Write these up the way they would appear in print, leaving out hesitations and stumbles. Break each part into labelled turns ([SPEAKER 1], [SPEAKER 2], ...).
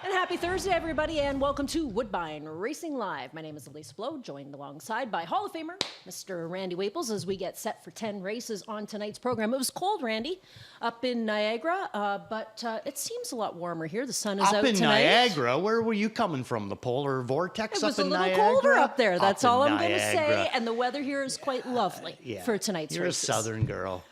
[SPEAKER 1] And happy Thursday, everybody, and welcome to Woodbine Racing Live. My name is Elisa Blow, joined alongside by Hall of Famer, Mr. Randy Waples, as we get set for 10 races on tonight's program. It was cold, Randy, up in Niagara, but it seems a lot warmer here. The sun is out tonight.
[SPEAKER 2] Up in Niagara? Where were you coming from? The polar vortex up in Niagara?
[SPEAKER 1] It was a little colder up there. That's all I'm going to
[SPEAKER 2] Niagara.
[SPEAKER 1] say. And the weather here is quite lovely for tonight's races.
[SPEAKER 2] You're a southern girl.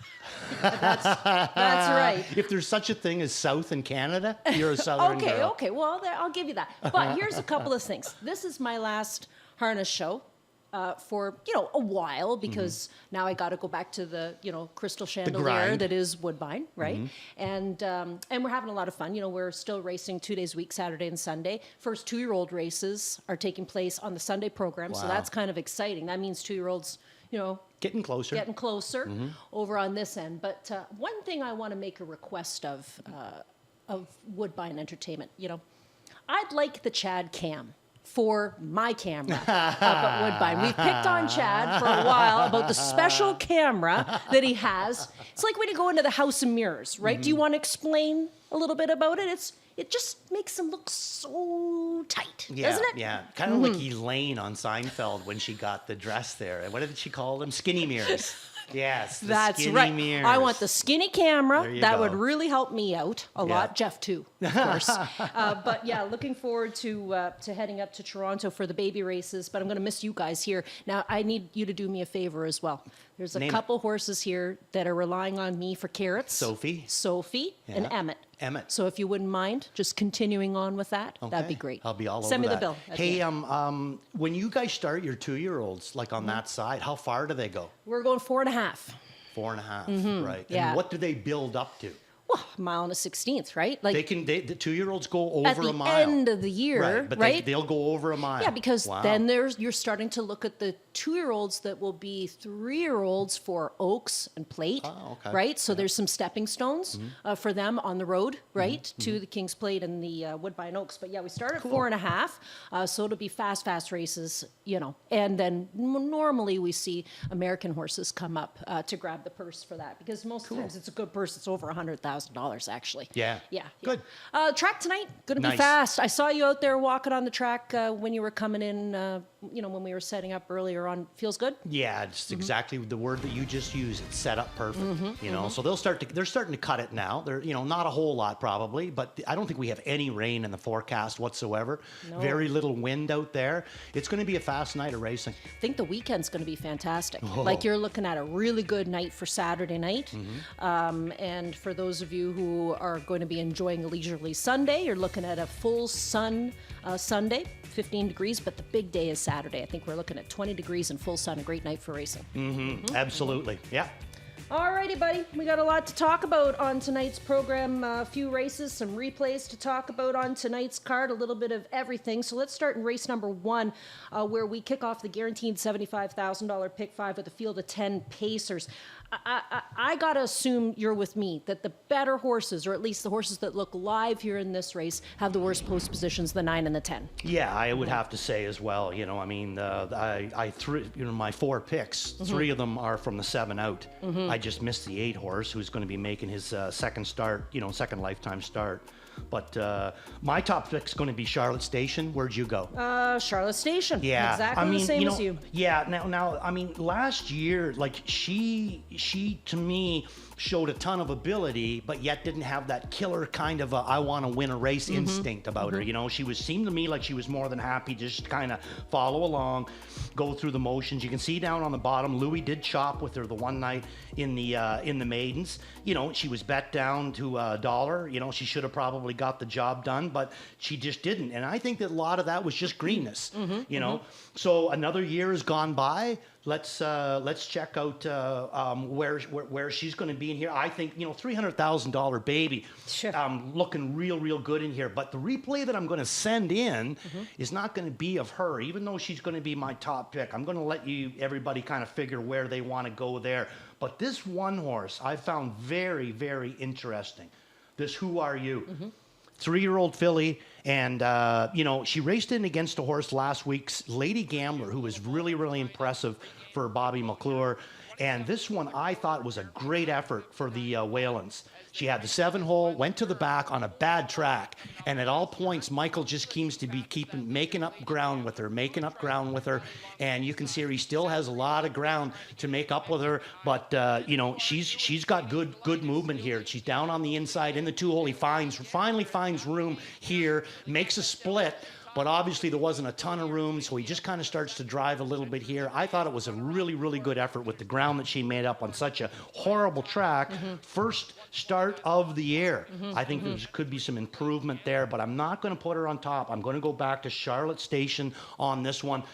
[SPEAKER 1] That's right.
[SPEAKER 2] If there's such a thing as South in Canada, you're a southern girl.
[SPEAKER 1] Okay. Well, I'll give you that. But here's a couple of things. This is my last harness show for, a while, because now I got to go back to the, crystal chandelier that is Woodbine, right? And we're having a lot of fun. We're still racing 2 days a week, Saturday and Sunday. First 2-year-old races are taking place on the Sunday program, so that's kind of exciting. That means 2-year-olds,
[SPEAKER 2] Getting closer
[SPEAKER 1] over on this end. But one thing I want to make a request of Woodbine Entertainment, I'd like the Chad cam for my camera up at Woodbine. We've picked on Chad for a while about the special camera that he has. It's like when you go into the House of Mirrors, right? Do you want to explain a little bit about it? It just makes him look so tight, doesn't it?
[SPEAKER 2] Yeah, kind of like Elaine on Seinfeld when she got the dress there. What did she call them? Skinny mirrors. Yes,
[SPEAKER 1] that's
[SPEAKER 2] skinny
[SPEAKER 1] right.
[SPEAKER 2] Mirrors.
[SPEAKER 1] I want the skinny camera. That
[SPEAKER 2] go.
[SPEAKER 1] would really help me out a lot. Jeff too, of course. But yeah, looking forward to heading up to Toronto for the baby races. But I'm going to miss you guys here. Now I need you to do me a favor as well. There's a couple horses here that are relying on me for carrots.
[SPEAKER 2] Sophie,
[SPEAKER 1] and Emmett.
[SPEAKER 2] Emmett.
[SPEAKER 1] So if you wouldn't mind just continuing on with that, that'd be great.
[SPEAKER 2] I'll be all over
[SPEAKER 1] Send me
[SPEAKER 2] that.
[SPEAKER 1] the bill.
[SPEAKER 2] Hey, when you guys start your 2-year-olds, like on that side, how far do they go?
[SPEAKER 1] We're going 4.5.
[SPEAKER 2] 4.5, right?
[SPEAKER 1] Yeah.
[SPEAKER 2] And what do they build up to?
[SPEAKER 1] Well, a mile and a 16th, right? Like
[SPEAKER 2] The 2-year-olds go over a mile.
[SPEAKER 1] at the end of the year,
[SPEAKER 2] But
[SPEAKER 1] right?
[SPEAKER 2] they'll go over a mile.
[SPEAKER 1] Yeah, because then you're starting to look at the 2-year-olds that will be 3-year-olds for Oaks and Plate, right? So there's some stepping stones for them on the road, right, to the King's Plate and the Woodbine Oaks. But yeah, we start at 4.5, so it'll be fast races, And then normally we see American horses come up to grab the purse for that, because most times it's a good purse. It's over $100,000 actually.
[SPEAKER 2] Yeah.
[SPEAKER 1] Good. Track tonight going to be
[SPEAKER 2] Nice.
[SPEAKER 1] fast. I saw you out there walking on the track when you were coming in. When we were setting up earlier on. Feels good.
[SPEAKER 2] Yeah, it's exactly the word that you just used. It's set up perfect. So they're starting to cut it now. They're not a whole lot probably, but I don't think we have any rain in the forecast whatsoever.
[SPEAKER 1] No.
[SPEAKER 2] Very little wind out there. It's going to be a fast night of racing.
[SPEAKER 1] I think the weekend's going to be fantastic. Like you're looking at a really good night for Saturday night. And for those of you who are going to be enjoying a leisurely Sunday, you're looking at a full sun Sunday, 15 degrees, but the big day is Saturday. I think we're looking at 20 degrees and full sun, a great night for racing.
[SPEAKER 2] Absolutely. Yeah.
[SPEAKER 1] Alrighty, buddy. We got a lot to talk about on tonight's program. A few races, some replays to talk about on tonight's card, a little bit of everything. So let's start in race number 1, where we kick off the guaranteed $75,000 pick 5 with a field of 10 pacers. I got to assume you're with me that the better horses, or at least the horses that look live here in this race, have the worst post positions, the 9 and the 10.
[SPEAKER 2] Yeah, I would have to say as well. I threw my 4 picks. 3 of them are from the 7 out. I just missed the 8 horse, who's going to be making his second lifetime start. But my top pick's going to be Charlotte Station. Where'd you go?
[SPEAKER 1] Charlotte Station.
[SPEAKER 2] Yeah,
[SPEAKER 1] Exactly the same as you.
[SPEAKER 2] Yeah. Now, last year, she to me showed a ton of ability, but yet didn't have that killer kind of I want to win a race instinct about her. She seemed to me like she was more than happy to just kind of follow along, go through the motions. You can see down on the bottom, Louis did chop with her the one night in the maidens. She was bet down to $1. She should have probably got the job done, but she just didn't. And I think that a lot of that was just greenness. So another year has gone by. Let's check out where she's going to be in here. I think $300,000 baby, looking real good in here. But the replay that I'm going to send in is not going to be of her, even though she's going to be my top pick. I'm going to let everybody kind of figure where they want to go there. But this one horse I found very, very interesting. This Who Are You? 3-year-old filly, and she raced in against a horse last week's Lady Gambler, who was really, really impressive for Bobby McClure. And this one I thought was a great effort for the Whalens. She had the 7-hole, went to the back on a bad track, and at all points, Michael just seems to be making up ground with her, and you can see her. He still has a lot of ground to make up with her, but she's got good movement here. She's down on the inside in the 2-hole. He finally finds room here, makes a split. But obviously there wasn't a ton of room, so he just kind of starts to drive a little bit here. I thought it was a really, really good effort with the ground that she made up on such a horrible track. First start of the year. I think there could be some improvement there, but I'm not going to put her on top. I'm going to go back to Charlotte Station on this one.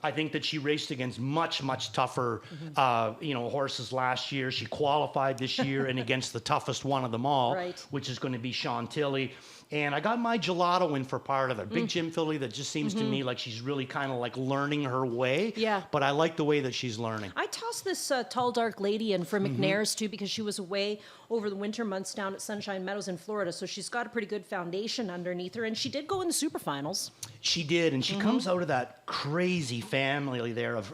[SPEAKER 2] I think that she raced against much tougher, horses last year. She qualified this year and against the toughest one of them all, which is going to be Chantilly. And I got my gelato in for part of it. Big Jim filly that just seems to me like she's really kind of like learning her way.
[SPEAKER 1] Yeah.
[SPEAKER 2] But I like the way that she's learning.
[SPEAKER 1] I tossed this tall, dark lady in for McNair's, too, because she was away over the winter months down at Sunshine Meadows in Florida. So she's got a pretty good foundation underneath her. And she did go in the super finals. She did. And she comes out of that crazy family there of,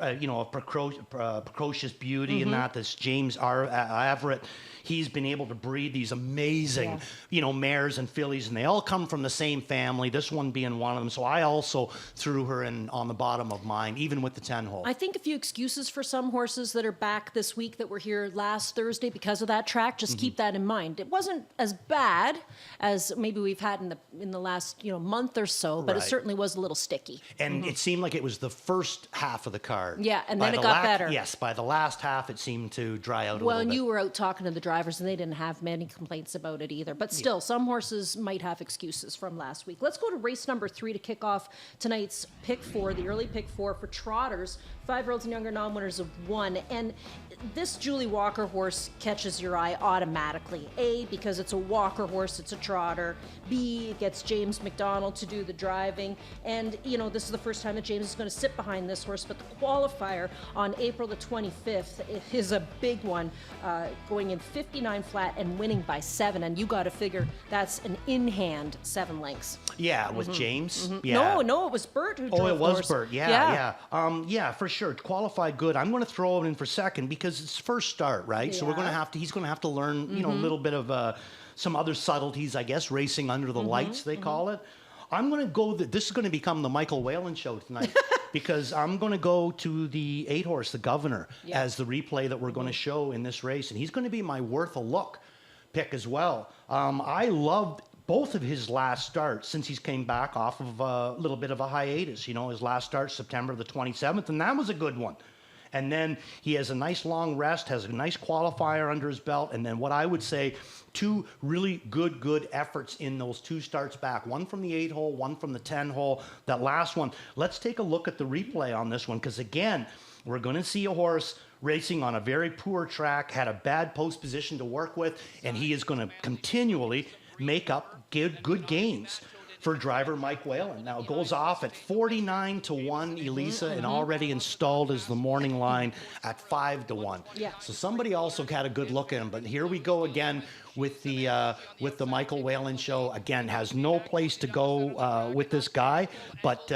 [SPEAKER 1] precocious beauty and that. This James Everett. He's been able to breed these amazing, mares and fillies, and they all come from the same family, this one being one of them. So I also threw her in on the bottom of mine, even with the 10-hole. I think a few excuses for some horses that are back this week that were here last Thursday because of that track. Just keep that in mind. It wasn't as bad as maybe we've had in the last month or so, but it certainly was a little sticky. And it seemed like it was the first half of the card. Yeah, and then it got better. Yes, by the last half, it seemed to dry out a little bit. Well, and you were out talking to the drivers, and they didn't have many complaints about it either. But still, some horses might have excuses from last week. Let's go to race number 3 to kick off tonight's pick 4, the early pick 4 for trotters, 5-year-olds and younger, non-winners of 1. And this Julie Walker horse catches your eye automatically. A, because it's a Walker horse, it's a trotter. B, it gets James McDonald to do the driving. And, this is the first time that James is going to sit behind this horse, but the qualifier on April the 25th is a big one, going in 59 flat and winning by 7. And you got to figure that's an in-hand 7 lengths. Yeah, with James? Yeah. No, it was Bert who drove the horse. Bert. Yeah. Yeah, for sure. Qualified good. I'm going to throw it in for second because it's first start, right? Yeah. So he's going to have to learn, a little bit of some other subtleties, I guess, racing under the lights, they call it. I'm going to go, this is going to become the Michael Whalen show tonight because I'm going to go to the 8-horse, the Governor, as the replay that we're going to show in this race. And he's going to be my worth a look pick as well. I loved both of his last starts since he's came back off of a little bit of a hiatus. His last start, September the 27th, and that was a good one. And then he has a nice long rest, has a nice qualifier under his belt, and then what I would say, 2 really good efforts in those 2 starts back. One from the 8-hole, one from the 10-hole. That last one, let's take a look at the replay on this one, because again, we're going to see a horse racing on a very poor track, had a bad post position to work with, and he is going to continually make up good gains for driver Mike Whalen. Now it goes off at 49-1, Elisa, and already installed as the morning line at 5-1. Yeah. So somebody also had a good look at him. But here we go again with the Michael Whalen show. Again, has no place to go with this guy, but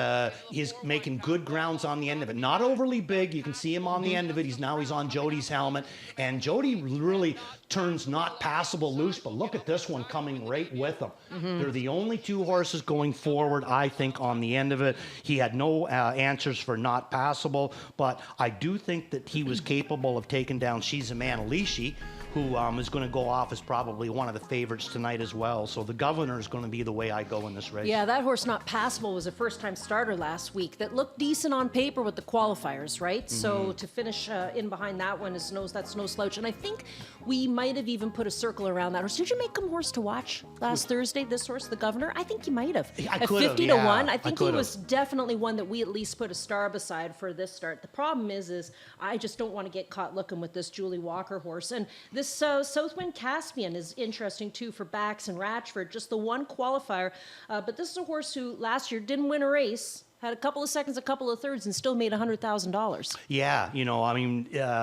[SPEAKER 1] he's making good grounds on the end of it. Not overly big. You can see him on the end of it. He's on Jody's helmet, and Jody really turns not passable loose. But look at this one coming right with him. They're the only 2 horses going forward, I think, on the end of it. He had no answers for not passable, but I do think that he was capable of taking down She's a Man Alishi, who is going to go off as probably one of the favorites tonight as well. So the Governor is going to be the way I go in this race. Yeah, that horse Not Passable was a first-time starter last week that looked decent on paper with the qualifiers, right? So to finish in behind that one that's no slouch. And I think we might have even put a circle around that horse. Did you make him horse to watch last Thursday, this horse, the Governor? I think you might have. At 50-1, I think he was definitely one that we at least put a star beside for this start. The problem is I just don't want to get caught looking with this Julie Walker horse. And this Southwind Caspian is interesting too for Bax and Ratchford, just the one qualifier. But this is a horse who last year didn't win a race, had a couple of seconds, a couple of thirds, and still made $100,000. Yeah,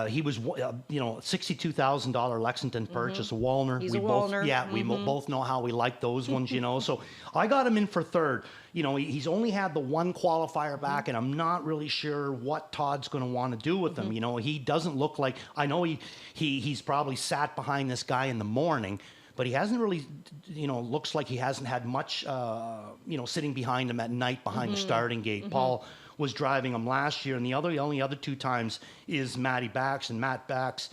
[SPEAKER 1] he was, $62,000 Lexington purchase, a Walner. He's a Walner. We both know how we like those ones, So I got him in for third. He's only had the one qualifier back, and I'm not really sure what Todd's going to want to do with him. He doesn't look like, I know he's probably sat behind this guy in the morning,
[SPEAKER 2] but he hasn't really, looks like he hasn't had much, sitting behind him at night behind the starting gate. Paul was driving him last year, and the only other 2 times is Matty Bax, and Matt Bax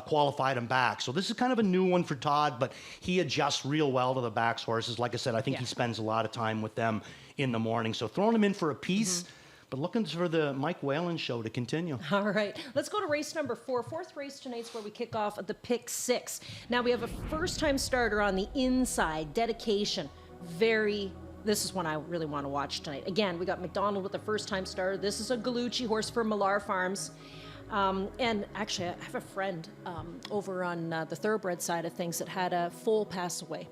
[SPEAKER 2] qualified him back. So this is kind of a new one for Todd, but he adjusts real well to the Bax horses. Like I said, I think he spends a lot of time with them in the morning. So throwing him in for a piece, but looking for the Mike Whalen show to continue.
[SPEAKER 1] All right, let's go to race number 4. 4th race tonight's where we kick off at the pick 6. Now we have a first-time starter on the inside, Dedication. This is one I really want to watch tonight. Again, we got McDonald with the first-time starter. This is a Gallucci horse for Millar Farms. And actually, I have a friend over on the thoroughbred side of things that had a foal pass away.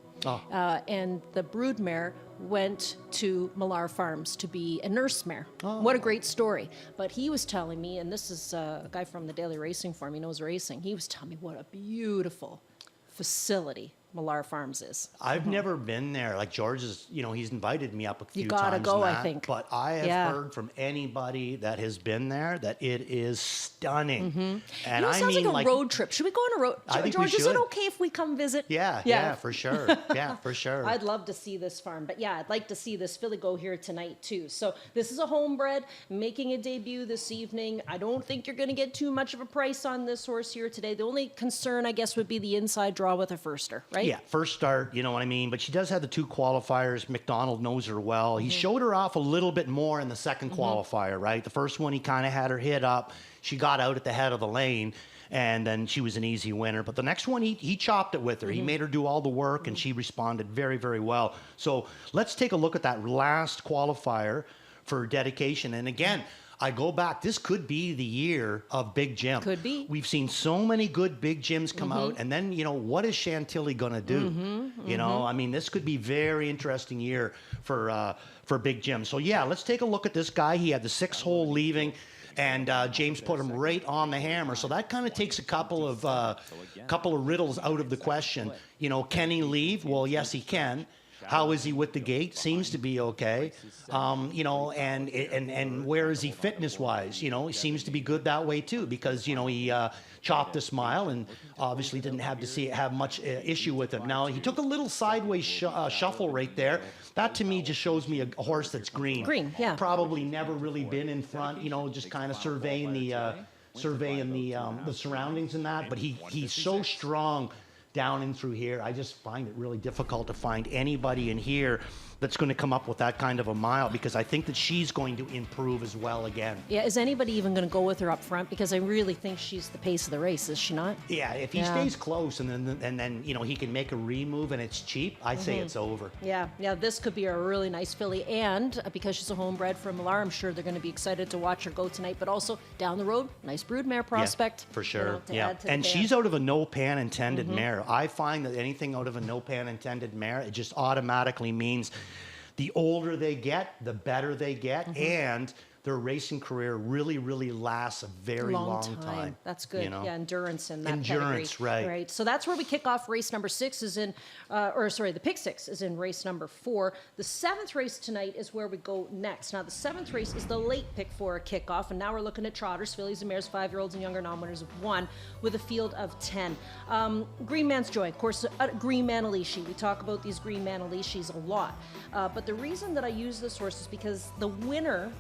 [SPEAKER 1] And the broodmare went to Millar Farms to be a nurse mare. What a great story. But he was telling me, and this is a guy from the Daily Racing Form, he knows racing, he was telling me what a beautiful facility Millar Farms is.
[SPEAKER 2] I've never been there. Like George is, he's invited me up a few times.
[SPEAKER 1] You gotta go,
[SPEAKER 2] Matt,
[SPEAKER 1] I think.
[SPEAKER 2] But I have heard from anybody that has been there that it is stunning. And
[SPEAKER 1] it sounds like a road trip. Should we go on a road?
[SPEAKER 2] I think
[SPEAKER 1] George,
[SPEAKER 2] we
[SPEAKER 1] is it
[SPEAKER 2] should.
[SPEAKER 1] okay if we come visit?
[SPEAKER 2] Yeah, for sure. Yeah, for sure.
[SPEAKER 1] I'd love to see this farm, but I'd like to see this filly go here tonight too. So this is a homebred making a debut this evening. I don't think you're going to get too much of a price on this horse here today. The only concern, I guess, would be the inside draw with a firster, right?
[SPEAKER 2] Yeah, first start, you know what I mean? But she does have the 2 qualifiers. McDonald knows her well. He showed her off a little bit more in the second qualifier, right? The first one, he kind of had her hit up. She got out at the head of the lane, and then she was an easy winner. But the next one, he chopped it with her. He made her do all the work, and she responded very, very well. So let's take a look at that last qualifier for Dedication. And again, I go back, this could be the year of Big Jim.
[SPEAKER 1] Could be.
[SPEAKER 2] We've seen so many good Big Jims come out, and then, what is Chantilly going to do? I mean, this could be very interesting year for Big Jim. So, let's take a look at this guy. He had the 6-hole leaving, and James put him right on the hammer. So that kind of takes a couple of riddles out of the question. Can he leave? Well, yes, he can. How is he with the gate? Seems to be okay. And where is he fitness-wise? He seems to be good that way too, because he chopped a smile and obviously didn't have much issue with him. Now he took a little sideways shuffle right there. That to me just shows me a horse that's green.
[SPEAKER 1] Green, yeah.
[SPEAKER 2] Probably never really been in front. Just kind of surveying the surroundings and that. But he's so strong down and through here. I just find it really difficult to find anybody in here that's going to come up with that kind of a mile, because I think that she's going to improve as well again.
[SPEAKER 1] Yeah, is anybody even going to go with her up front? Because I really think she's the pace of the race, is she not?
[SPEAKER 2] Yeah, if he stays close and then he can make a remove and it's cheap, I say it's over.
[SPEAKER 1] Yeah, this could be a really nice filly, and because she's a homebred from Millar, I'm sure they're going to be excited to watch her go tonight. But also down the road, nice broodmare prospect.
[SPEAKER 2] Yeah, for sure.
[SPEAKER 1] Add to the
[SPEAKER 2] And
[SPEAKER 1] band.
[SPEAKER 2] she's out of a no pan intended mare. I find that anything out of a no pan intended mare, it just automatically means the older they get, the better they get, and their racing career really, really lasts a very long time.
[SPEAKER 1] That's good. Yeah, endurance in that
[SPEAKER 2] Endurance,
[SPEAKER 1] pedigree.
[SPEAKER 2] right.
[SPEAKER 1] So that's where we kick off race number 6 the pick 6 is in race number 4. The 7th race tonight is where we go next. Now, the 7th race is the late pick 4 kickoff, and now we're looking at trotters, fillies, and mares, 5-year-olds and younger non-winners of 1 with a field of 10. Green Man's Joy, of course, Green Manalishi. We talk about these Green Manalishis a lot. But the reason that I use this horse is because the winner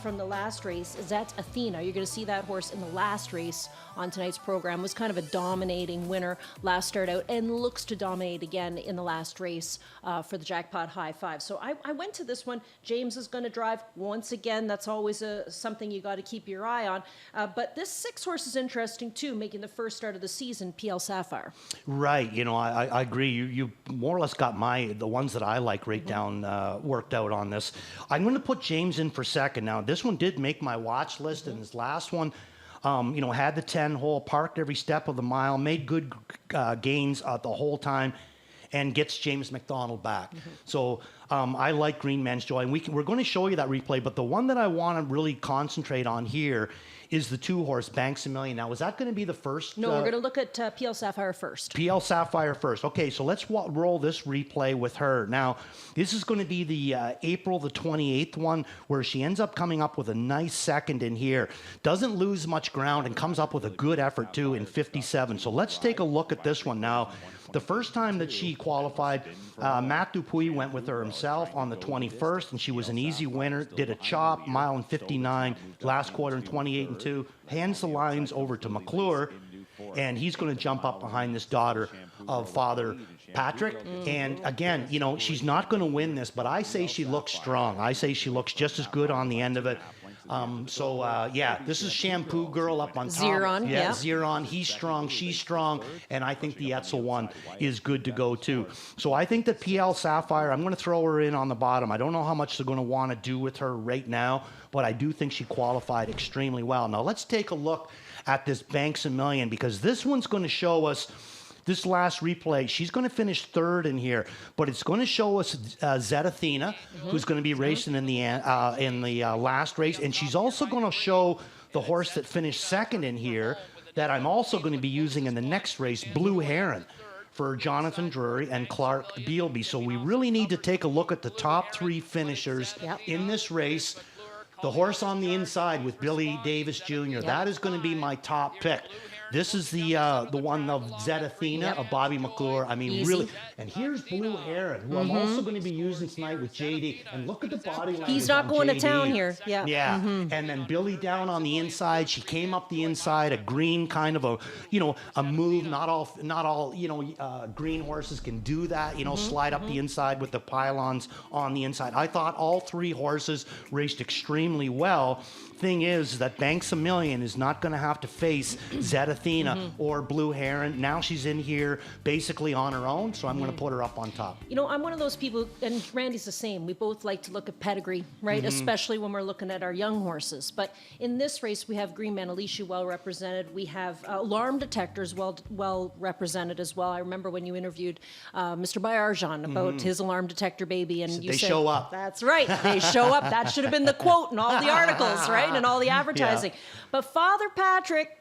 [SPEAKER 1] from the last race is that's Athena. You're going to see that horse in the last race on tonight's program. Was kind of a dominating winner last start out and looks to dominate again in the last race for the Jackpot High Five. So I went to this one. James is going to drive once again. That's always something you got to keep your eye on. But this 6 horse is interesting too, making the first start of the season, PL Sapphire.
[SPEAKER 2] Right. I agree. You more or less got the ones that I like right down worked out on this. I'm going to put James in for second. Now, this one did make my watch list, and this last one, had the 10-hole, parked every step of the mile, made good gains the whole time, and gets James McDonald back. So I like Green Man's Joy, and we're going to show you that replay, but the one that I want to really concentrate on here is the 2-horse Banks a Million. Now, is that going to be the first?
[SPEAKER 1] No, we're going to look at PL Sapphire first.
[SPEAKER 2] PL Sapphire first. Okay, so let's roll this replay with her. Now, this is going to be the April the 28th one, where she ends up coming up with a nice second in here. Doesn't lose much ground and comes up with a good effort, too, in 57. So let's take a look at this one now. the first time that she qualified, Matt Dupuis went with her himself on the 21st, and she was an easy winner. Did a chop, mile and 59, last quarter in 28 and 2. Hands the lines over to McClure, and he's going to jump up behind this daughter of Father Patrick. And again, you know, she's not going to win this, but I say she looks strong. I say she looks just as good on the end of it. Yeah, this is Shampoo Girl up on top.
[SPEAKER 1] Xeron, yeah.
[SPEAKER 2] Xeron. He's strong, she's strong, and I think the Etzel one is good to go too. So I think that PL Sapphire, I'm going to throw her in on the bottom. I don't know how much they're going to want to do with her right now, but I do think she qualified extremely well. Now let's take a look at this Banks a Million, because this one's going to show us this last replay. She's going to finish third in here, but it's going to show us Zed Athena, who's going to be racing in the last race, and she's also going to show the horse that finished second in here that I'm also going to be using in the next race, Blue Heron, for Jonathan Drury and Clark Bealby. So we really need to take a look at the top 3 finishers in this race. The horse on the inside with Billy Davis Jr., that is going to be my top pick. This is the one of Zed Athena, of Bobby McClure. I mean, really. And here's Blue Heron, who I'm also going to be using tonight with JD. And look at the body language.
[SPEAKER 1] He's not going
[SPEAKER 2] JD.
[SPEAKER 1] to town here. Yeah.
[SPEAKER 2] Yeah. And then Billy down on the inside. She came up the inside, a green kind of a, you know, a move. Not all, you know, green horses can do that. You know, slide up the inside with the pylons on the inside. I thought all 3 horses raced extremely well. Thing is that Banks a Million is not going to have to face Zed Athena or Blue Heron. Now she's in here basically on her own, so I'm going to put her up on top.
[SPEAKER 1] You know, I'm one of those people, and Randy's the same. We both like to look at pedigree, right? Especially when we're looking at our young horses. But in this race, we have Green Manalishi well represented. We have Alarm Detectors well represented as well. I remember when you interviewed Mr. Bayarjan about his alarm detector baby, and you
[SPEAKER 2] they
[SPEAKER 1] said,
[SPEAKER 2] show up.
[SPEAKER 1] That's right, they show up. That should have been the quote in all the articles, right? And all the advertising. But Father Patrick,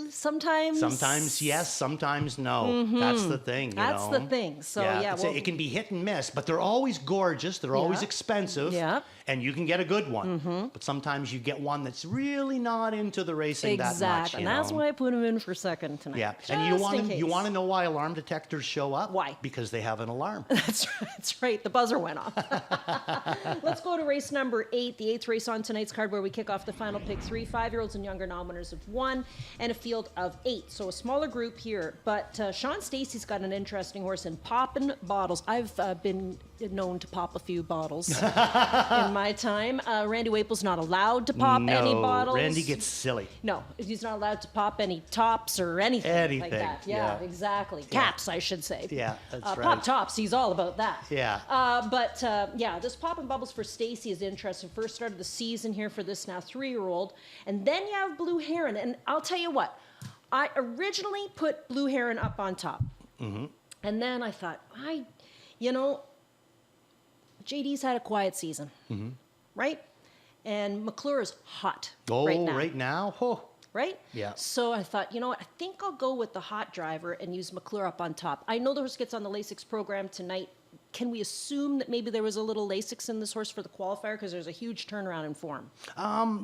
[SPEAKER 1] sometimes
[SPEAKER 2] yes, sometimes no. That's the thing.
[SPEAKER 1] That's the thing. So
[SPEAKER 2] it can be hit and miss, but they're always gorgeous. They're always expensive.
[SPEAKER 1] Yeah.
[SPEAKER 2] And you can get a good one. But sometimes you get one that's really not into the racing that much.
[SPEAKER 1] And that's why I put him in for second tonight.
[SPEAKER 2] Yeah.
[SPEAKER 1] Just
[SPEAKER 2] And you want to know why alarm detectors show up?
[SPEAKER 1] Why?
[SPEAKER 2] Because they have an alarm.
[SPEAKER 1] That's right. The buzzer went off. Let's go to race number 8, the 8th race on tonight's card, where we kick off the final pick 3 5-year-olds and younger non-winners of 1 and a field of 8. So a smaller group here. But Sean Stacey's got an interesting horse in Poppin' Bottles. I've been known to pop a few bottles in my time. Randy Waple's not allowed to pop any bottles.
[SPEAKER 2] Randy gets silly.
[SPEAKER 1] No, he's not allowed to pop any tops or anything like that. Yeah, exactly. Caps, I should say.
[SPEAKER 2] Yeah, that's right.
[SPEAKER 1] Pop tops, he's all about that.
[SPEAKER 2] Yeah.
[SPEAKER 1] This Poppin' Bubbles for Stacy is interesting. First start of the season here for this now 3-year-old. And then you have Blue Heron. And I'll tell you what, I originally put Blue Heron up on top. And then I thought, JD's had a quiet season, right? And McClure is hot right now.
[SPEAKER 2] Oh.
[SPEAKER 1] Right?
[SPEAKER 2] Yeah.
[SPEAKER 1] So I thought, you know what? I think I'll go with the hot driver and use McClure up on top. I know the horse gets on the Lasix program tonight. Can we assume that maybe there was a little Lasix in this horse for the qualifier, because there's a huge turnaround in form?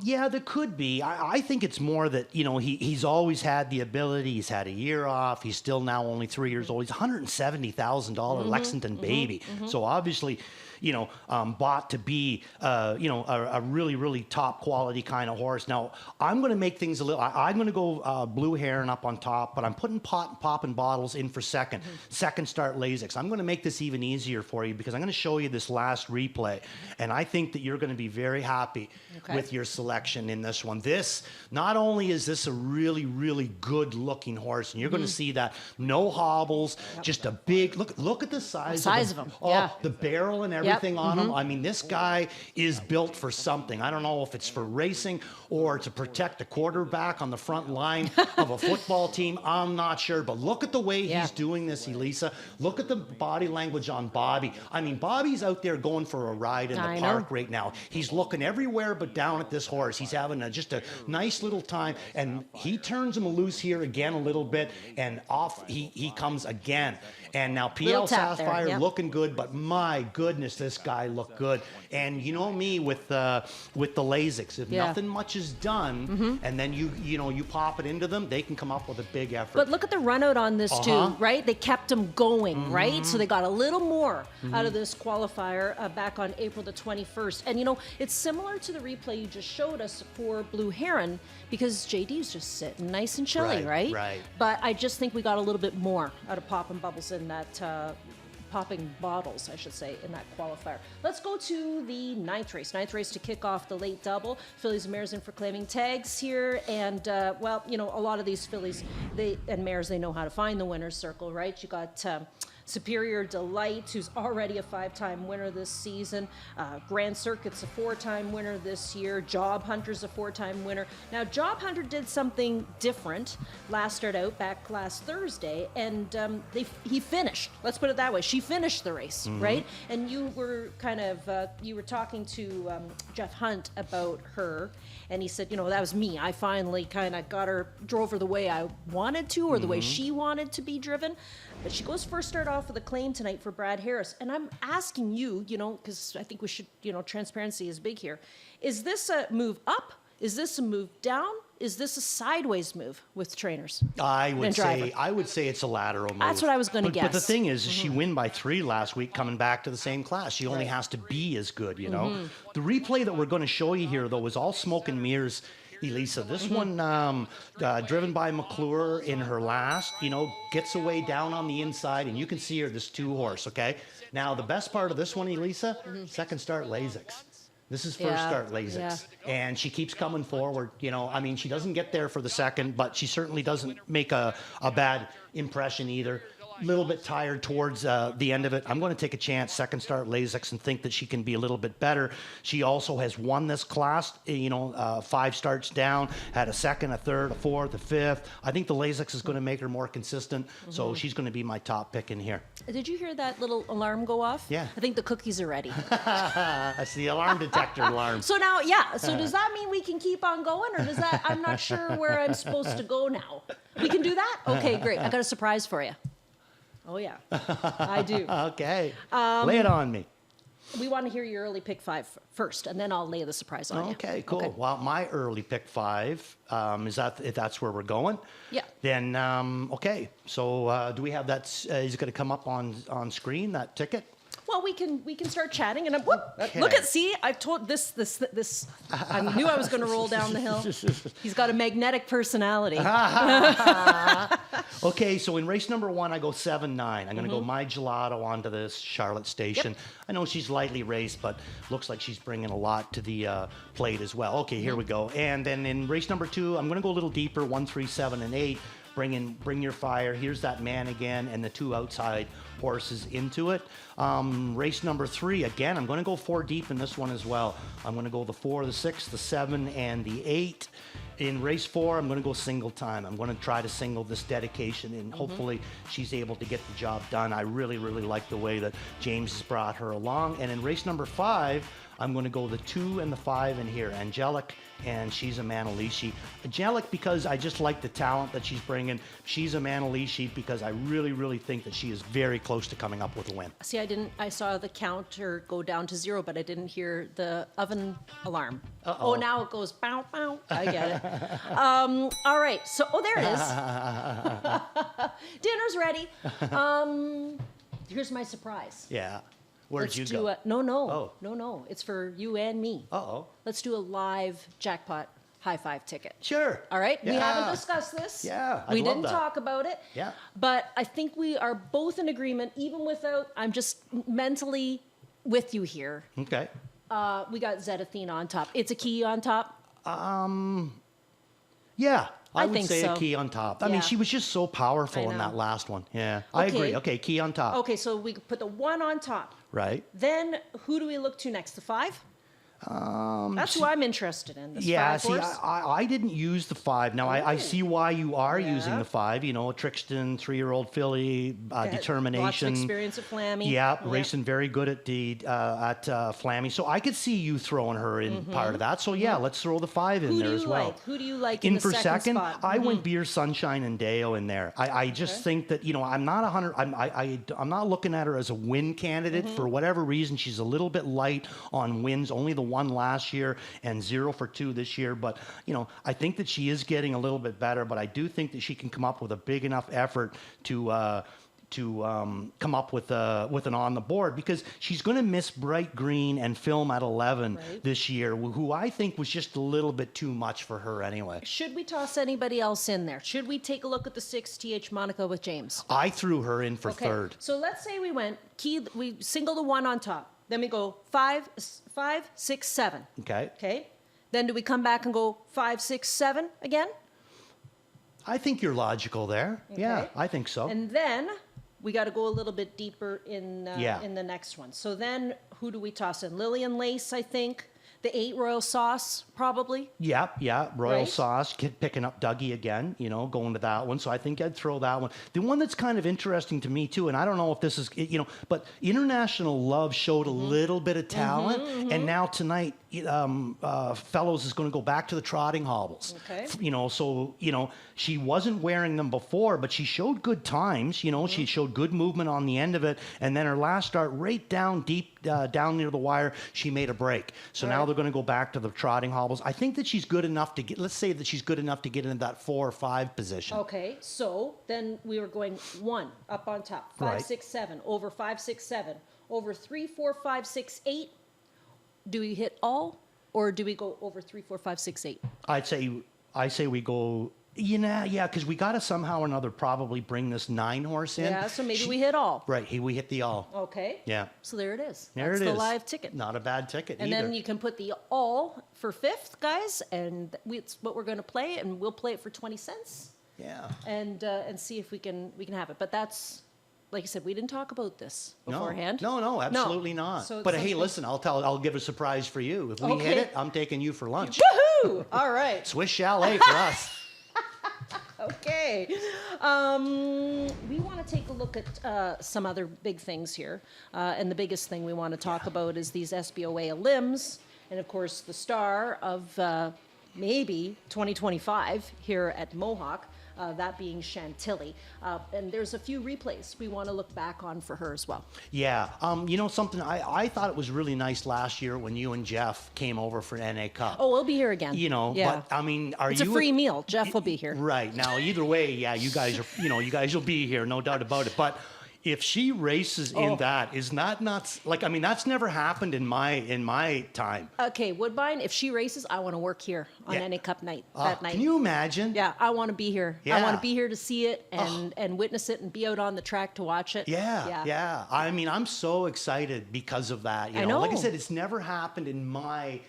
[SPEAKER 2] Yeah, there could be. I think it's more that, you know, he's always had the ability. He's had a year off. He's still now only 3 years old. He's a $170,000 Lexington baby. So obviously, you know, bought to be, a really, really top quality kind of horse. Now, I'm going to make things a little, I'm going to go Blue Heron up on top, but I'm putting Poppin' Bottles in for second. Second start Lasix. I'm going to make this even easier for you, because I'm going to show you this last replay. And I think that you're going to be very happy with your selection in this one. This, not only is this a really, really good looking horse, and you're going to see that no hobbles, just a big, look at the size
[SPEAKER 1] of him.
[SPEAKER 2] Oh, the barrel and everything on him. I mean, this guy is built for something. I don't know if it's for racing or to protect the quarterback on the front line of a football team. I'm not sure, but look at the way he's doing this, Elisa. Look at the body language on Bobby. I mean, Bobby's out there going for a ride in the park right now. He's looking everywhere but down at this horse. He's having just a nice little time, and he turns him loose here again a little bit, and off he comes again. And now
[SPEAKER 1] Little
[SPEAKER 2] PL
[SPEAKER 1] tap there,
[SPEAKER 2] Sapphire
[SPEAKER 1] yep.
[SPEAKER 2] looking good, but my goodness, this guy looked good. And you know me with the Lasix, if
[SPEAKER 1] Yeah.
[SPEAKER 2] nothing much is done, and then you pop it into them, they can come up with a big effort.
[SPEAKER 1] But look at the run out on this too, right? They kept them going, right? So they got a little more out of this qualifier back on April the 21st. And it's similar to the replay you just showed us for Blue Heron, because JD's just sitting nice and chilly, right?
[SPEAKER 2] Right.
[SPEAKER 1] But I just think we got a little bit more out of popping bubbles in that popping bottles, I should say, in that qualifier. Let's go to the ninth race. Ninth race to kick off the late double. Fillies and mares in for claiming tags here. And, a lot of these fillies and mares, they know how to find the winner's circle, right? You got Superior Delight, who's already a 5-time winner this season. Grand Circuit's a 4-time winner this year. Job Hunter's a 4-time winner. Now, Job Hunter did something different last Thursday, and he finished. Let's put it that way. She finished the race, right? And you were talking to Jeff Hunt about her, and he said, that was me. I finally kind of drove her the way I wanted to, or the way she wanted to be driven. But she goes first start off with a claim tonight for Brad Harris. And I'm asking you, because I think we should, transparency is big here. Is this a move up? Is this a move down? Is this a sideways move with trainers?
[SPEAKER 2] I would say it's a lateral move.
[SPEAKER 1] That's what I was going to guess.
[SPEAKER 2] But the thing is, she won by 3 last week, coming back to the same class. She only has to be as good, The replay that we're going to show you here, though, is all smoke and mirrors. Elisa, this one, driven by McClure in her last, gets away down on the inside, and you can see her, this 2-horse, okay? Now, the best part of this one, Elisa, second start Lasix. This is first start Lasix. And she keeps coming forward, she doesn't get there for the second, but she certainly doesn't make a bad impression either. Little bit tired towards the end of it. I'm going to take a chance, second start Lasix, and think that she can be a little bit better. She also has won this class, 5 starts down, had a second, a third, a fourth, a fifth. I think the Lasix is going to make her more consistent, so she's going to be my top pick in here.
[SPEAKER 1] Did you hear that little alarm go off?
[SPEAKER 2] Yeah.
[SPEAKER 1] I think the cookies are ready.
[SPEAKER 2] That's the alarm detector alarm.
[SPEAKER 1] So now, so does that mean we can keep on going, or does that, I'm not sure where I'm supposed to go now. We can do that? Okay, great. I got a surprise for you. Oh, yeah, I do.
[SPEAKER 2] Okay. Lay it on me.
[SPEAKER 1] We want to hear your early pick 5 first, and then I'll lay the surprise on you.
[SPEAKER 2] Okay, cool.
[SPEAKER 1] Okay.
[SPEAKER 2] Well, my early pick 5, is that if that's where we're going?
[SPEAKER 1] Yeah.
[SPEAKER 2] Then, okay. So do we have that? Is it going to come up on screen, that ticket?
[SPEAKER 1] Well, we can start chatting, and look at, see, I've told this. I knew I was going to roll down the hill. He's got a magnetic personality.
[SPEAKER 2] Okay, so in race number 1, I go 7-9. I'm going to go My Gelato onto this Charlotte station.
[SPEAKER 1] Yep.
[SPEAKER 2] I know she's lightly raced, but looks like she's bringing a lot to the plate as well. Okay, here we go. And then in race number 2, I'm going to go a little deeper, 1, 3, 7, and 8. Bring your fire. Here's that man again, and the 2 outside horses into it. Race number 3, again, I'm going to go 4 deep in this one as well. I'm going to go the 4, the 6, the 7, and the 8. In race 4, I'm going to go single time. I'm going to try to single this dedication, and hopefully she's able to get the job done. I really, really like the way that James has brought her along. And in race number 5, I'm going to go the 2 and the 5 in here. Angelic, and she's a Manalishi. Angelic because I just like the talent that she's bringing. She's a Manalishi because I really, really think that she is very close to coming up with a win.
[SPEAKER 1] See, I saw the counter go down to 0, but I didn't hear the oven alarm.
[SPEAKER 2] Uh-oh.
[SPEAKER 1] Oh, now it goes bow, bow. I get it. All right. So, there it is. Dinner's ready. Here's my surprise.
[SPEAKER 2] Yeah. Where'd
[SPEAKER 1] Let's
[SPEAKER 2] you
[SPEAKER 1] do
[SPEAKER 2] go?
[SPEAKER 1] No. It's for you and me.
[SPEAKER 2] Uh-oh.
[SPEAKER 1] Let's do a live jackpot high 5 ticket.
[SPEAKER 2] Sure.
[SPEAKER 1] All right.
[SPEAKER 2] Yeah.
[SPEAKER 1] We haven't discussed this.
[SPEAKER 2] Yeah,
[SPEAKER 1] We
[SPEAKER 2] I'd love
[SPEAKER 1] didn't
[SPEAKER 2] that.
[SPEAKER 1] talk about it.
[SPEAKER 2] Yeah.
[SPEAKER 1] But I think we are both in agreement, even without, I'm just mentally with you here.
[SPEAKER 2] Okay.
[SPEAKER 1] We got Zetathene on top. It's a key on top.
[SPEAKER 2] Yeah. I would
[SPEAKER 1] think
[SPEAKER 2] say
[SPEAKER 1] so.
[SPEAKER 2] a key on top. I
[SPEAKER 1] Yeah.
[SPEAKER 2] mean, she was just so powerful in
[SPEAKER 1] know.
[SPEAKER 2] that last one. Yeah. I
[SPEAKER 1] Okay.
[SPEAKER 2] agree. Okay, key on top.
[SPEAKER 1] Okay, so we could put the 1 on top.
[SPEAKER 2] Right.
[SPEAKER 1] Then who do we look to next? The 5? That's who I'm interested in. This
[SPEAKER 2] Yeah,
[SPEAKER 1] five
[SPEAKER 2] see,
[SPEAKER 1] horse.
[SPEAKER 2] I didn't use the 5. Now, I see why you are using the 5. You know, a Trixton, 3-year-old filly, determination.
[SPEAKER 1] Lots of experience at Flammy.
[SPEAKER 2] Yeah, racing very good at Flammy. So I could see you throwing her in part of that. So yeah, let's throw the 5 in there as well.
[SPEAKER 1] Who do you like in the
[SPEAKER 2] for
[SPEAKER 1] second spot?
[SPEAKER 2] I went Beer, Sunshine, and Deo in there. I just think that, you know, I'm not 100. I'm not looking at her as a win candidate for whatever reason. She's a little bit light on wins. Only the 1 last year and 0 for 2 this year. But you know, I think that she is getting a little bit better. But I do think that she can come up with a big enough effort to come up with an on the board, because she's going to miss Bright Green and Film at 11 this year, who I think was just a little bit too much for her anyway.
[SPEAKER 1] Should we toss anybody else in there? Should we take a look at the 6 TH Monica with James?
[SPEAKER 2] I threw her in for third.
[SPEAKER 1] So let's say we single the 1 on top. Then we go 5, 6, 7.
[SPEAKER 2] Okay.
[SPEAKER 1] Okay. Then do we come back and go 5, 6, 7 again?
[SPEAKER 2] I think you're logical there.
[SPEAKER 1] Okay.
[SPEAKER 2] Yeah, I think so.
[SPEAKER 1] And then we got to go a little bit deeper in the next one. So then who do we toss in? Lillian Lace, I think. The 8 Royal Sauce, probably.
[SPEAKER 2] Yeah, Royal
[SPEAKER 1] Right.
[SPEAKER 2] Sauce, picking up Dougie again, you know, going to that one. So I think I'd throw that one. The one that's kind of interesting to me, too, and I don't know if this is, you know, but International Love showed a little bit of talent. And now tonight, Fellows is going to go back to the trotting hobbles.
[SPEAKER 1] Okay.
[SPEAKER 2] You know, so, you know, she wasn't wearing them before, but she showed good times. You know, she showed good movement on the end of it. And then her last start, right down deep, down near the wire, she made a break. So now they're going to go back to the trotting hobbles. I think that she's good enough to get, let's say that she's good enough to get into that 4 or 5 position.
[SPEAKER 1] Okay, so then we were going 1 up on top, 5, 6, 7, over 5, 6, 7, over 3, 4, 5, 6, 8. Do we hit all, or do we go over 3, 4, 5, 6, 8?
[SPEAKER 2] I say we go. Yeah, because we got to somehow or another probably bring this 9 horse in.
[SPEAKER 1] Yeah, so maybe we hit all.
[SPEAKER 2] Right, we hit the all.
[SPEAKER 1] Okay.
[SPEAKER 2] Yeah.
[SPEAKER 1] So there it is.
[SPEAKER 2] There
[SPEAKER 1] That's
[SPEAKER 2] it
[SPEAKER 1] the
[SPEAKER 2] is.
[SPEAKER 1] live ticket.
[SPEAKER 2] Not a bad ticket
[SPEAKER 1] And
[SPEAKER 2] either.
[SPEAKER 1] then you can put the all for 5th, guys, and it's what we're going to play, and we'll play it for 20 cents.
[SPEAKER 2] Yeah.
[SPEAKER 1] And see if we can have it. But that's, like I said, we didn't talk about this beforehand.
[SPEAKER 2] No, absolutely not.
[SPEAKER 1] So it's
[SPEAKER 2] but hey,
[SPEAKER 1] something-
[SPEAKER 2] listen, I'll give a surprise for you. If we
[SPEAKER 1] Okay.
[SPEAKER 2] hit it, I'm taking you for lunch.
[SPEAKER 1] Woohoo! All right.
[SPEAKER 2] Swiss chalet for us.
[SPEAKER 1] Okay. We want to take a look at some other big things here. And the biggest thing we want to talk about is these SBOA limbs. And of course, the star of maybe 2025 here at Mohawk, that being Chantilly. And there's a few replays we want to look back on for her as well.
[SPEAKER 2] Yeah. You know something? I thought it was really nice last year when you and Jeff came over for NA Cup.
[SPEAKER 1] Oh, we'll be here again.
[SPEAKER 2] You know,
[SPEAKER 1] yeah.
[SPEAKER 2] but I mean,
[SPEAKER 1] It's a free meal. Jeff will be here.
[SPEAKER 2] Right. Now, either way, yeah, you guys will be here, no doubt about it. But if she races in that, is that not like, I mean, that's never happened in my time.
[SPEAKER 1] Okay, Woodbine, if she races, I want to work here on
[SPEAKER 2] Yeah.
[SPEAKER 1] NA Cup night, that night.
[SPEAKER 2] Can you imagine?
[SPEAKER 1] Yeah, I want to be here. I
[SPEAKER 2] Yeah.
[SPEAKER 1] want to be here to see it and witness it and be out on the track to watch it.
[SPEAKER 2] Yeah. I mean, I'm so excited because of that. You know, like I
[SPEAKER 1] know.
[SPEAKER 2] said, it's never happened in my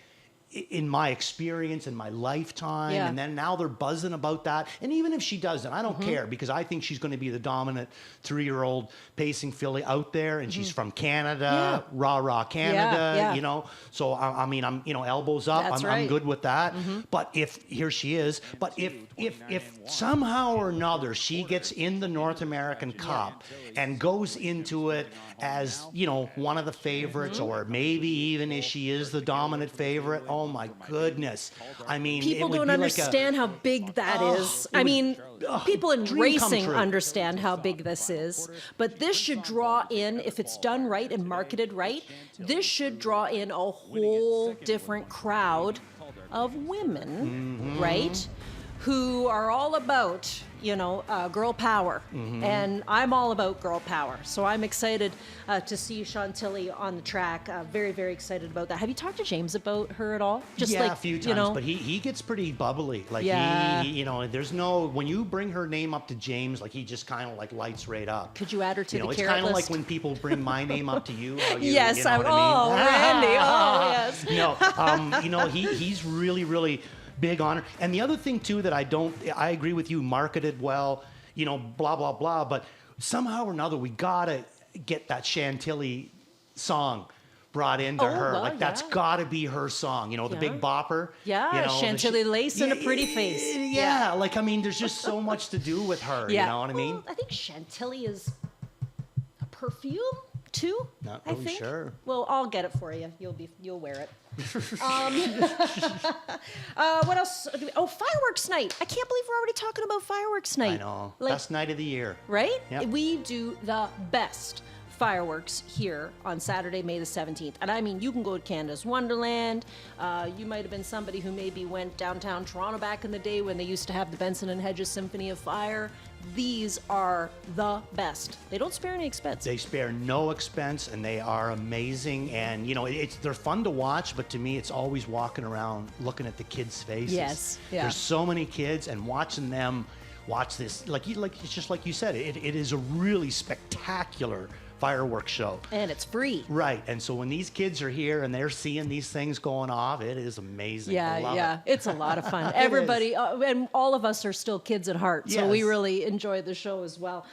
[SPEAKER 2] experience in my lifetime.
[SPEAKER 1] Yeah.
[SPEAKER 2] And then now they're buzzing about that. And even if she doesn't, I don't care, because I think she's going to be the dominant 3-year-old pacing filly out there, and she's from Canada, rah Canada,
[SPEAKER 1] Yeah.
[SPEAKER 2] you know. So I mean, I'm, you know, elbows up.
[SPEAKER 1] That's
[SPEAKER 2] I'm
[SPEAKER 1] right.
[SPEAKER 2] good with that. But here she is. But if somehow or another she gets in the North American Cup and goes into it as, you know, one of the favorites, or maybe even if she is the dominant favorite, oh my goodness. I mean,
[SPEAKER 1] People
[SPEAKER 2] it would
[SPEAKER 1] don't
[SPEAKER 2] be
[SPEAKER 1] understand how big that is. I mean, people in
[SPEAKER 2] dream come
[SPEAKER 1] racing
[SPEAKER 2] true.
[SPEAKER 1] understand how big this is. But this should draw in, if it's done right and marketed right, this should draw in a whole different crowd of women, right? Who are all about, you know, girl power. And I'm all about girl power. So I'm excited to see Chantilly on the track. Very, very excited about that. Have you talked to James about her at all? Just
[SPEAKER 2] yeah,
[SPEAKER 1] like,
[SPEAKER 2] a few times,
[SPEAKER 1] you know,
[SPEAKER 2] but he gets pretty bubbly. Like
[SPEAKER 1] Yeah.
[SPEAKER 2] he, you know, there's no, when you bring her name up to James, like he just kind of like lights right up.
[SPEAKER 1] could you add her to
[SPEAKER 2] You know,
[SPEAKER 1] the
[SPEAKER 2] it's
[SPEAKER 1] carrot
[SPEAKER 2] kind of
[SPEAKER 1] list?
[SPEAKER 2] like when people bring my name up to you. How you,
[SPEAKER 1] Yes,
[SPEAKER 2] you know
[SPEAKER 1] I'm.
[SPEAKER 2] what I mean?
[SPEAKER 1] Oh, Randy. Oh, yes.
[SPEAKER 2] No, you know, he's really, really big on her. And the other thing too that I agree with you, marketed well, you know, blah blah blah. But somehow or another, we gotta get that Chantilly song brought into her.
[SPEAKER 1] well,
[SPEAKER 2] Like, that's got to be her song. You know, the Big Bopper.
[SPEAKER 1] Yeah,
[SPEAKER 2] you know,
[SPEAKER 1] Chantilly lace and a pretty face.
[SPEAKER 2] Yeah, like, I mean, there's just so much to do with her. You know what I mean?
[SPEAKER 1] I think Chantilly is a perfume too.
[SPEAKER 2] Not
[SPEAKER 1] I
[SPEAKER 2] really
[SPEAKER 1] think.
[SPEAKER 2] sure.
[SPEAKER 1] Well, I'll get it for you. You'll wear it. What else? Fireworks night. I can't believe we're already talking about fireworks night.
[SPEAKER 2] I know.
[SPEAKER 1] Like,
[SPEAKER 2] Best night of the year.
[SPEAKER 1] right?
[SPEAKER 2] Yep.
[SPEAKER 1] We do the best fireworks here on Saturday, May the 17th. And I mean, you can go to Canada's Wonderland. You might have been somebody who maybe went downtown Toronto back in the day when they used to have the Benson and Hedges Symphony of Fire. These are the best. They don't spare any expense.
[SPEAKER 2] They spare no expense, and they are amazing. And you know, they're fun to watch. But to me, it's always walking around looking at the kids' faces.
[SPEAKER 1] Yes, yeah.
[SPEAKER 2] There's so many kids, and watching them watch this, like it's just like you said, it is a really spectacular fireworks show.
[SPEAKER 1] And it's free.
[SPEAKER 2] Right. And so when these kids are here and they're seeing these things going off, it is amazing. I love it.
[SPEAKER 1] It's a lot of fun. Everybody, and all of us are still kids at heart, so we
[SPEAKER 2] Yes.
[SPEAKER 1] really enjoy the show as well.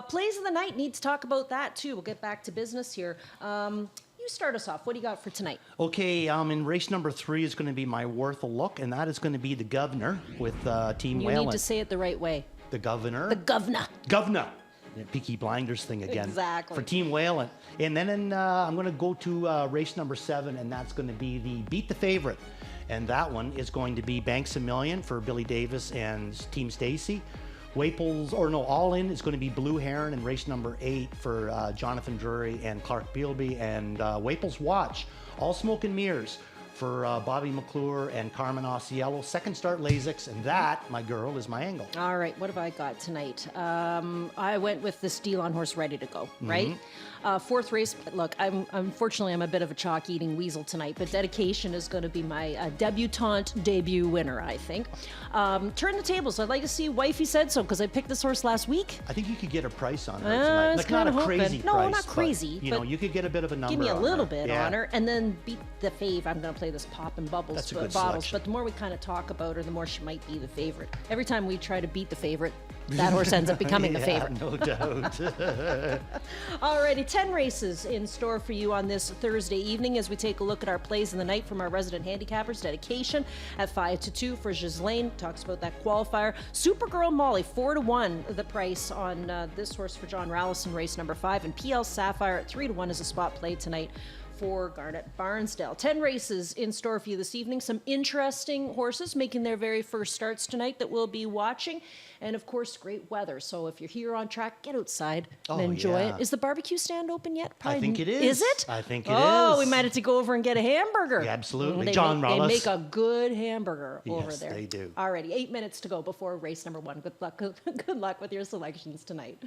[SPEAKER 1] Plays of the night, need to talk about that too. We'll get back to business here. You start us off. What do you got for tonight?
[SPEAKER 2] Okay, in race number 3 is going to be my worth a look, and that is going to be the Governor with Team
[SPEAKER 1] You
[SPEAKER 2] Whalen.
[SPEAKER 1] need to say it the right way.
[SPEAKER 2] The Governor.
[SPEAKER 1] The governor.
[SPEAKER 2] Governor. Yeah, Peaky Blinders thing again.
[SPEAKER 1] Exactly.
[SPEAKER 2] For Team Whalen. And then I'm going to go to race number 7, and that's going to be the Beat the Favorite. And that one is going to be Banks a Million for Billy Davis and Team Stacy. All In is going to be Blue Heron in race number 8 for Jonathan Drury and Clark Beelby. And Waples Watch, All Smoke and Mirrors for Bobby McClure and Carmen Osceola. Second Start Lasix, and that, my girl, is my angle.
[SPEAKER 1] All right, what have I got tonight? I went with the Steel on Horse Ready to Go, right? Fourth race, look, unfortunately I'm a bit of a chalk eating weasel tonight, but Dedication is going to be my debutante debut winner, I think. Turn the tables. I'd like to see Wifey Said So, because I picked this horse last week.
[SPEAKER 2] I think you could get a price on her tonight.
[SPEAKER 1] Like,
[SPEAKER 2] not a
[SPEAKER 1] hoping.
[SPEAKER 2] crazy
[SPEAKER 1] No,
[SPEAKER 2] price.
[SPEAKER 1] not crazy.
[SPEAKER 2] But, you know, you could get a bit of a number.
[SPEAKER 1] Give me a
[SPEAKER 2] on
[SPEAKER 1] little
[SPEAKER 2] her.
[SPEAKER 1] bit
[SPEAKER 2] Yeah.
[SPEAKER 1] on her, and then Beat the Fave. I'm going to play this Pop and Bubbles
[SPEAKER 2] That's a good
[SPEAKER 1] bottles.
[SPEAKER 2] selection.
[SPEAKER 1] But the more we kind of talk about her, the more she might be the favorite. Every time we try to beat the favorite, that horse ends up becoming the favorite.
[SPEAKER 2] No doubt.
[SPEAKER 1] Alrighty, 10 races in store for you on this Thursday evening as we take a look at our plays in the night from our resident handicappers. Dedication at 5-2 for Ghislaine. Talks about that qualifier. Supergirl Molly, 4-1 the price on this horse for John Rallison, race number 5. And PL Sapphire at 3-1 is a spot play tonight for Garnet Barnsdale. 10 races in store for you this evening. Some interesting horses making their very first starts tonight that we'll be watching. And of course, great weather. So if you're here on track, get outside and enjoy
[SPEAKER 2] yeah.
[SPEAKER 1] it. Is the barbecue stand open yet?
[SPEAKER 2] I think it is.
[SPEAKER 1] Is it?
[SPEAKER 2] I think it
[SPEAKER 1] Oh,
[SPEAKER 2] is.
[SPEAKER 1] we might have to go over and get a hamburger.
[SPEAKER 2] Yeah, absolutely.
[SPEAKER 1] They
[SPEAKER 2] John
[SPEAKER 1] make,
[SPEAKER 2] Rallis.
[SPEAKER 1] They make a good hamburger over
[SPEAKER 2] Yes,
[SPEAKER 1] there.
[SPEAKER 2] they do.
[SPEAKER 1] Alrighty, 8 minutes to go before race number 1. Good luck with your selections tonight.